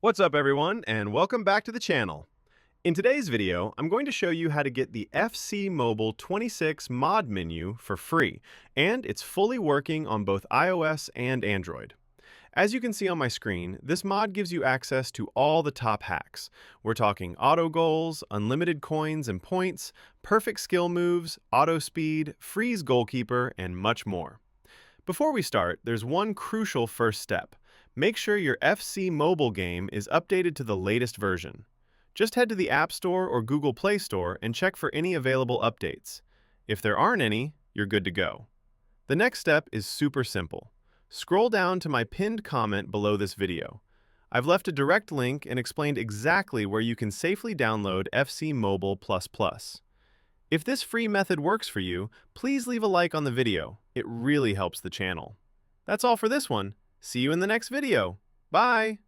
What's up everyone, and welcome back to the channel. In today's video, I'm going to show you how to get the FC Mobile 26 mod menu for free, and it's fully working on both iOS and Android. As you can see on my screen, this mod gives you access to all the top hacks. We're talking auto goals, unlimited coins and points, perfect skill moves, auto speed, freeze goalkeeper, and much more. Before we start, there's one crucial first step. Make sure your FC mobile game is updated to the latest version. Just head to the App Store or Google Play Store and check for any available updates. If there aren't any, you're good to go. The next step is super simple. Scroll down to my pinned comment below this video. I've left a direct link and explained exactly where you can safely download FC Mobile++. If this free method works for you, please leave a like on the video. It really helps the channel. That's all for this one. See you in the next video. Bye!